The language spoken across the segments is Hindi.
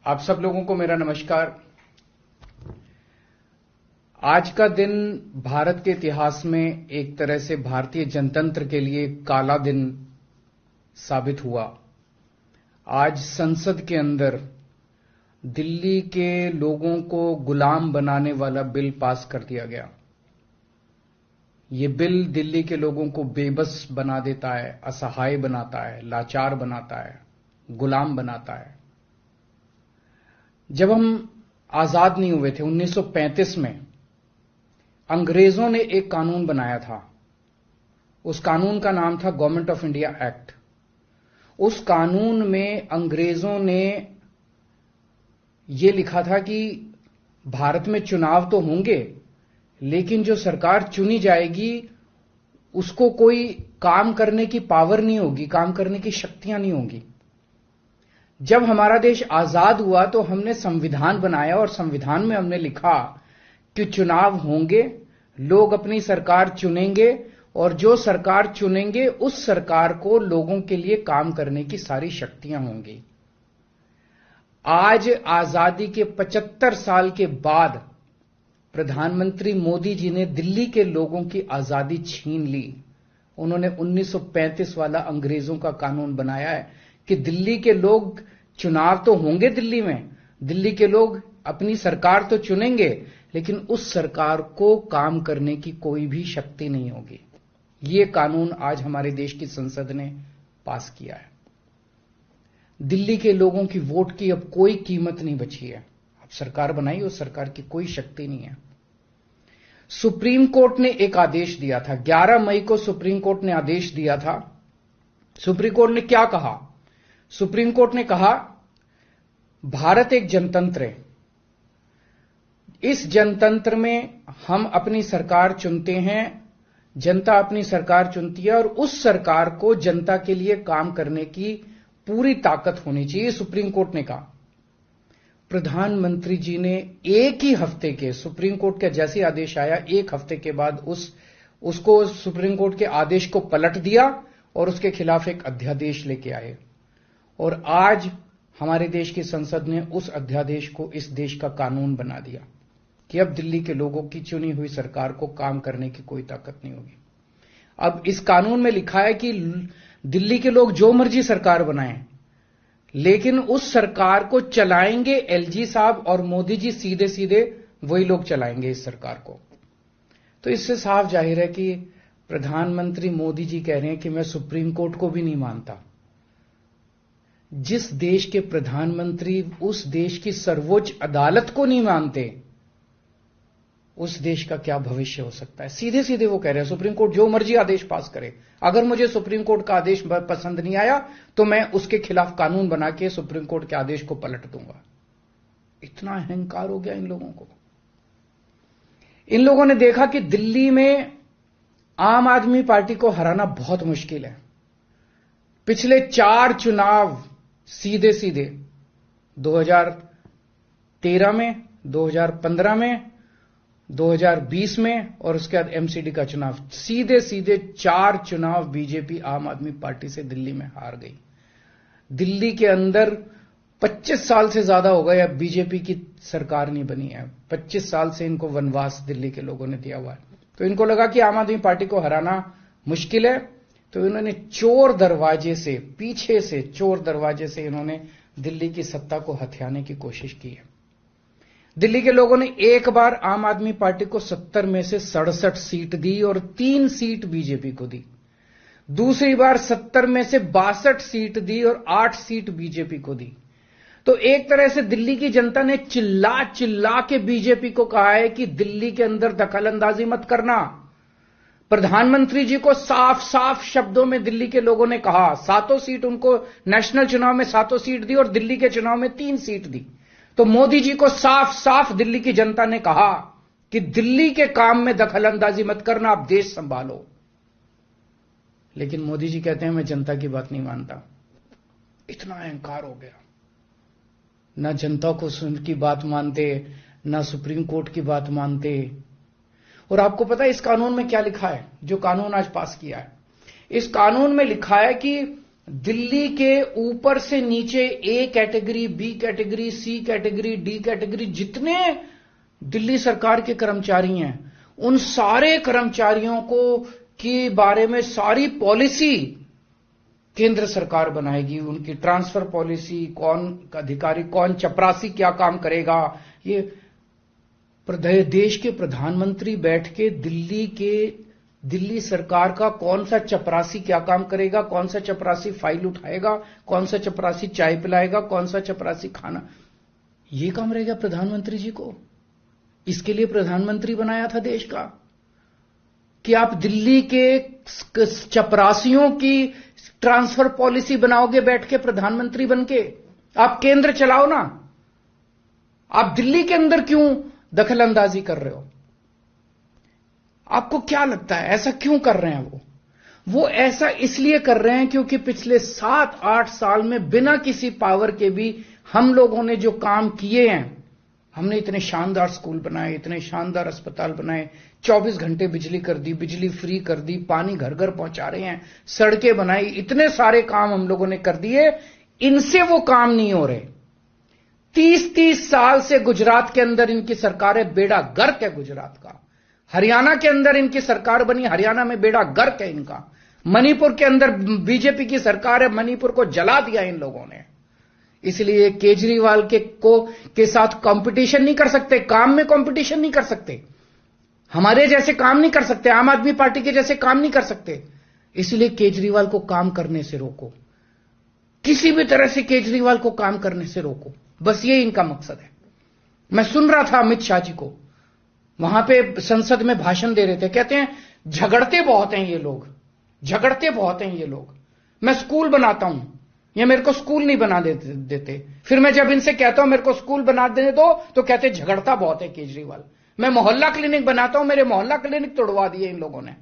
आप सब लोगों को मेरा नमस्कार। आज का दिन भारत के इतिहास में एक तरह से भारतीय जनतंत्र के लिए काला दिन साबित हुआ। आज संसद के अंदर दिल्ली के लोगों को गुलाम बनाने वाला बिल पास कर दिया गया। ये बिल दिल्ली के लोगों को बेबस बना देता है, असहाय बनाता है, लाचार बनाता है, गुलाम बनाता है। जब हम आजाद नहीं हुए थे 1935 में, अंग्रेजों ने एक कानून बनाया था। उस कानून का नाम था गवर्नमेंट ऑफ इंडिया एक्ट। उस कानून में अंग्रेजों ने यह लिखा था कि भारत में चुनाव तो होंगे, लेकिन जो सरकार चुनी जाएगी उसको कोई काम करने की पावर नहीं होगी, काम करने की शक्तियां नहीं होंगी। जब हमारा देश आजाद हुआ तो हमने संविधान बनाया और संविधान में हमने लिखा कि चुनाव होंगे, लोग अपनी सरकार चुनेंगे और जो सरकार चुनेंगे उस सरकार को लोगों के लिए काम करने की सारी शक्तियां होंगी। आज आजादी के 75 साल के बाद प्रधानमंत्री मोदी जी ने दिल्ली के लोगों की आजादी छीन ली। उन्होंने 1935 वाला अंग्रेजों का कानून बनाया है कि दिल्ली के लोग चुनाव तो होंगे, दिल्ली के लोग अपनी सरकार तो चुनेंगे, लेकिन उस सरकार को काम करने की कोई भी शक्ति नहीं होगी। ये कानून आज हमारे देश की संसद ने पास किया है। दिल्ली के लोगों की वोट की अब कोई कीमत नहीं बची है। अब सरकार बनाई, उस सरकार की कोई शक्ति नहीं है। सुप्रीम कोर्ट ने एक आदेश दिया था, 11 मई को सुप्रीम कोर्ट ने आदेश दिया था। सुप्रीम कोर्ट ने क्या कहा? सुप्रीम कोर्ट ने कहा भारत एक जनतंत्र है। इस जनतंत्र में हम अपनी सरकार चुनते हैं, जनता अपनी सरकार चुनती है और उस सरकार को जनता के लिए काम करने की पूरी ताकत होनी चाहिए, सुप्रीम कोर्ट ने कहा। प्रधानमंत्री जी ने एक ही हफ्ते के, सुप्रीम कोर्ट का जैसे आदेश आया, एक हफ्ते के बाद उसको सुप्रीम कोर्ट के आदेश को पलट दिया और उसके खिलाफ एक अध्यादेश लेके आए। और आज हमारे देश की संसद ने उस अध्यादेश को इस देश का कानून बना दिया कि अब दिल्ली के लोगों की चुनी हुई सरकार को काम करने की कोई ताकत नहीं होगी। अब इस कानून में लिखा है कि दिल्ली के लोग जो मर्जी सरकार बनाएं, लेकिन उस सरकार को चलाएंगे एलजी साहब और मोदी जी, सीधे सीधे वही लोग चलाएंगे इस सरकार को। तो इससे साफ जाहिर है कि प्रधानमंत्री मोदी जी कह रहे हैं कि मैं सुप्रीम कोर्ट को भी नहीं मानता। जिस देश के प्रधानमंत्री उस देश की सर्वोच्च अदालत को नहीं मानते, उस देश का क्या भविष्य हो सकता है? सीधे सीधे वो कह रहे हैं सुप्रीम कोर्ट जो मर्जी आदेश पास करे, अगर मुझे सुप्रीम कोर्ट का आदेश पसंद नहीं आया तो मैं उसके खिलाफ कानून बना के सुप्रीम कोर्ट के आदेश को पलट दूंगा। इतना अहंकार हो गया इन लोगों को। इन लोगों ने देखा कि दिल्ली में आम आदमी पार्टी को हराना बहुत मुश्किल है। पिछले 4 चुनाव सीधे सीधे 2013 में, 2015 में, 2020 में और उसके बाद एमसीडी का चुनाव, सीधे सीधे 4 चुनाव बीजेपी आम आदमी पार्टी से दिल्ली में हार गई। दिल्ली के अंदर 25 साल से ज्यादा हो गए अब बीजेपी की सरकार नहीं बनी है। 25 साल से इनको वनवास दिल्ली के लोगों ने दिया हुआ है। तो इनको लगा कि आम आदमी पार्टी को हराना मुश्किल है, तो इन्होंने चोर दरवाजे से, पीछे से चोर दरवाजे से इन्होंने दिल्ली की सत्ता को हथियाने की कोशिश की है। दिल्ली के लोगों ने एक बार आम आदमी पार्टी को 70 में से 67 सीट दी और 3 सीट बीजेपी को दी। दूसरी बार 70 में से 62 सीट दी और 8 सीट बीजेपी को दी। तो एक तरह से दिल्ली की जनता ने चिल्ला चिल्ला के बीजेपी को कहा है कि दिल्ली के अंदर दखलंदाजी मत करना। प्रधानमंत्री जी को साफ साफ शब्दों में दिल्ली के लोगों ने कहा, 7 सीट उनको नेशनल चुनाव में 7 सीट दी और दिल्ली के चुनाव में 3 सीट दी। तो मोदी जी को साफ साफ दिल्ली की जनता ने कहा कि दिल्ली के काम में दखलंदाजी मत करना, आप देश संभालो। लेकिन मोदी जी कहते हैं मैं जनता की बात नहीं मानता। इतना अहंकार हो गया, ना जनता को की बात मानते, ना सुप्रीम कोर्ट की बात मानते। और आपको पता है इस कानून में क्या लिखा है, जो कानून आज पास किया है? इस कानून में लिखा है कि दिल्ली के ऊपर से नीचे A category, B category, C category, D category, जितने दिल्ली सरकार के कर्मचारी हैं, उन सारे कर्मचारियों को के बारे में सारी पॉलिसी केंद्र सरकार बनाएगी। उनकी ट्रांसफर पॉलिसी, कौन अधिकारी, कौन चपरासी क्या काम करेगा, ये देश के प्रधानमंत्री बैठ के दिल्ली सरकार का कौन सा चपरासी क्या काम करेगा, कौन सा चपरासी फाइल उठाएगा, कौन सा चपरासी चाय पिलाएगा, कौन सा चपरासी खाना, ये काम रहेगा प्रधानमंत्री जी को। इसके लिए प्रधानमंत्री बनाया था देश का कि आप दिल्ली के चपरासियों की ट्रांसफर पॉलिसी बनाओगे बैठ के प्रधानमंत्री बनके। आप केंद्र चलाओ ना, आप दिल्ली के अंदर क्यों दखल अंदाजी कर रहे हो? आपको क्या लगता है ऐसा क्यों कर रहे हैं? वो ऐसा इसलिए कर रहे हैं क्योंकि पिछले 7-8 साल में बिना किसी पावर के भी हम लोगों ने जो काम किए हैं, हमने इतने शानदार स्कूल बनाए, इतने शानदार अस्पताल बनाए, 24 घंटे बिजली कर दी, बिजली फ्री कर दी, पानी घर घर पहुंचा रहे हैं, सड़कें बनाई, इतने सारे काम हम लोगों ने कर दिए। इनसे वो काम नहीं हो रहे। 30-30 साल से गुजरात के अंदर इनकी सरकार है, बेड़ा गर्क है गुजरात का। हरियाणा के अंदर इनकी सरकार बनी, हरियाणा में बेड़ा गर्क है इनका। मणिपुर के अंदर बीजेपी की सरकार है, मणिपुर को जला दिया इन लोगों ने। इसलिए केजरीवाल के साथ कंपटीशन नहीं कर सकते, काम में कंपटीशन नहीं कर सकते, हमारे जैसे काम नहीं कर सकते, आम आदमी पार्टी के जैसे काम नहीं कर सकते। इसलिए केजरीवाल को काम करने से रोको, किसी भी तरह से केजरीवाल को काम करने से रोको, बस ये इनका मकसद है। मैं सुन रहा था अमित शाह जी को, वहां पे संसद में भाषण दे रहे थे, कहते हैं झगड़ते बहुत हैं ये लोग, झगड़ते बहुत हैं ये लोग। मैं स्कूल बनाता हूं, ये मेरे को स्कूल नहीं बना देते। फिर मैं जब इनसे कहता हूं मेरे को स्कूल बना देने दो, तो कहते झगड़ता बहुत है केजरीवाल। मैं मोहल्ला क्लिनिक बनाता हूं, मेरे मोहल्ला क्लिनिक तोड़वा दिए इन लोगों ने।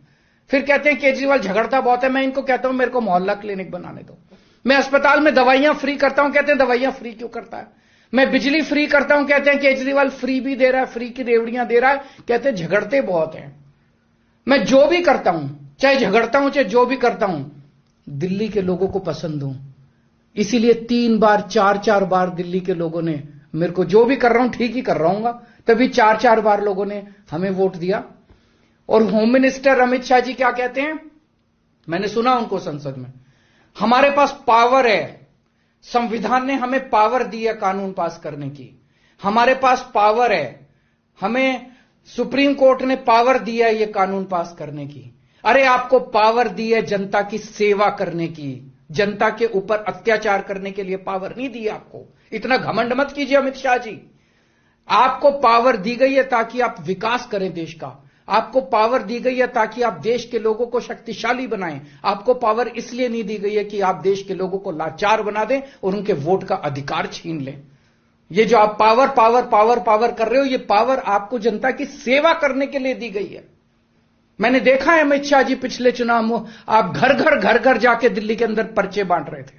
फिर कहते हैं केजरीवाल झगड़ता बहुत है। मैं इनको कहता हूं मेरे को मोहल्ला क्लिनिक बनाने दो। मैं अस्पताल में दवाइयां फ्री करता हूं, कहते हैं दवाइयां फ्री क्यों करता है। मैं बिजली फ्री करता हूं, कहते हैं केजरीवाल फ्री भी दे रहा है, फ्री की रेवड़ियां दे रहा है, कहते हैं झगड़ते बहुत हैं। मैं जो भी करता हूं, चाहे झगड़ता हूं चाहे जो भी करता हूं, दिल्ली के लोगों को पसंद हूं। इसीलिए 3 बार 4-4 बार दिल्ली के लोगों ने मेरे को, जो भी कर रहा हूं ठीक ही कर रहा हूंगा, तभी 4-4 बार लोगों ने हमें वोट दिया। और होम मिनिस्टर अमित शाह जी क्या कहते हैं, मैंने सुना उनको संसद में, हमारे पास पावर है, संविधान ने हमें पावर दी है कानून पास करने की, हमारे पास पावर है, हमें सुप्रीम कोर्ट ने पावर दी है ये कानून पास करने की। अरे आपको पावर दी है जनता की सेवा करने की, जनता के ऊपर अत्याचार करने के लिए पावर नहीं दी आपको। इतना घमंड मत कीजिए अमित शाह जी। आपको पावर दी गई है ताकि आप विकास करें देश का, आपको पावर दी गई है ताकि आप देश के लोगों को शक्तिशाली बनाएं। आपको पावर इसलिए नहीं दी गई है कि आप देश के लोगों को लाचार बना दें और उनके वोट का अधिकार छीन लें। ये जो आप पावर पावर पावर पावर कर रहे हो, ये पावर आपको जनता की सेवा करने के लिए दी गई है। मैंने देखा है अमित शाह जी पिछले चुनाव में आप घर घर जाके दिल्ली के अंदर पर्चे बांट रहे थे,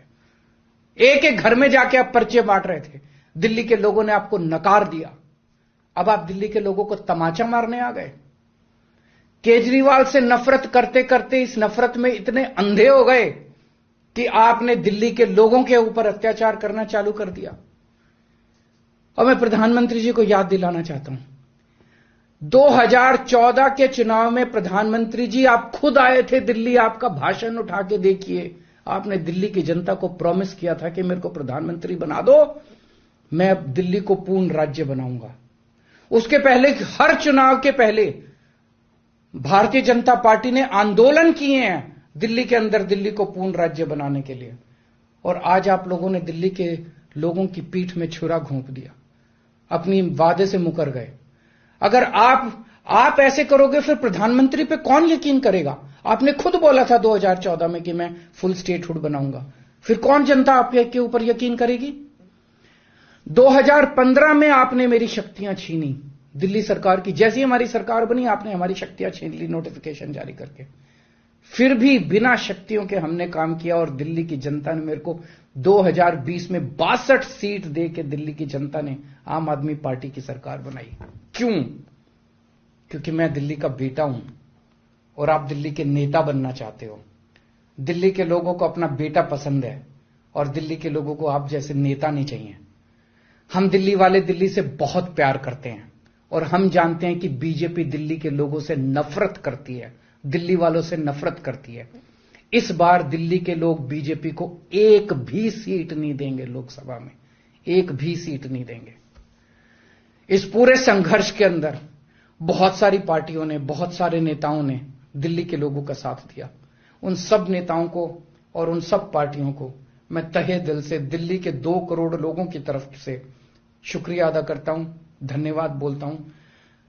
एक एक घर में जाके आप पर्चे बांट रहे थे। दिल्ली के लोगों ने आपको नकार दिया। अब आप दिल्ली के लोगों को तमाचा मारने आ गए। केजरीवाल से नफरत करते करते इस नफरत में इतने अंधे हो गए कि आपने दिल्ली के लोगों के ऊपर अत्याचार करना चालू कर दिया। और मैं प्रधानमंत्री जी को याद दिलाना चाहता हूं, 2014 के चुनाव में प्रधानमंत्री जी आप खुद आए थे दिल्ली, आपका भाषण उठा के देखिए। आपने दिल्ली की जनता को प्रॉमिस किया था कि मेरे को प्रधानमंत्री बना दो, मैं अब दिल्ली को पूर्ण राज्य बनाऊंगा। उसके पहले, हर चुनाव के पहले भारतीय जनता पार्टी ने आंदोलन किए हैं दिल्ली के अंदर दिल्ली को पूर्ण राज्य बनाने के लिए। और आज आप लोगों ने दिल्ली के लोगों की पीठ में छुरा घोंप दिया, अपनी वादे से मुकर गए। अगर आप ऐसे करोगे फिर प्रधानमंत्री पे कौन यकीन करेगा? आपने खुद बोला था 2014 में कि मैं फुल स्टेटहुड बनाऊंगा, फिर कौन जनता आपके ऊपर यकीन करेगी? 2015 में आपने मेरी शक्तियां छीनी दिल्ली सरकार की, जैसी हमारी सरकार बनी आपने हमारी शक्तियां छीन ली नोटिफिकेशन जारी करके। फिर भी बिना शक्तियों के हमने काम किया और दिल्ली की जनता ने मेरे को 2020 में 62 सीट दे के दिल्ली की जनता ने आम आदमी पार्टी की सरकार बनाई। क्यों? क्योंकि मैं दिल्ली का बेटा हूं और आप दिल्ली के नेता बनना चाहते हो। दिल्ली के लोगों को अपना बेटा पसंद है और दिल्ली के लोगों को आप जैसे नेता नहीं चाहिए। हम दिल्ली वाले दिल्ली से बहुत प्यार करते हैं और हम जानते हैं कि बीजेपी दिल्ली के लोगों से नफरत करती है, दिल्ली वालों से नफरत करती है। इस बार दिल्ली के लोग बीजेपी को एक भी सीट नहीं देंगे, लोकसभा में एक भी सीट नहीं देंगे। इस पूरे संघर्ष के अंदर बहुत सारी पार्टियों ने, बहुत सारे नेताओं ने दिल्ली के लोगों का साथ दिया। उन सब नेताओं को और उन सब पार्टियों को मैं तहे दिल से दिल्ली के 2 करोड़ लोगों की तरफ से शुक्रिया अदा करता हूं, धन्यवाद बोलता हूं।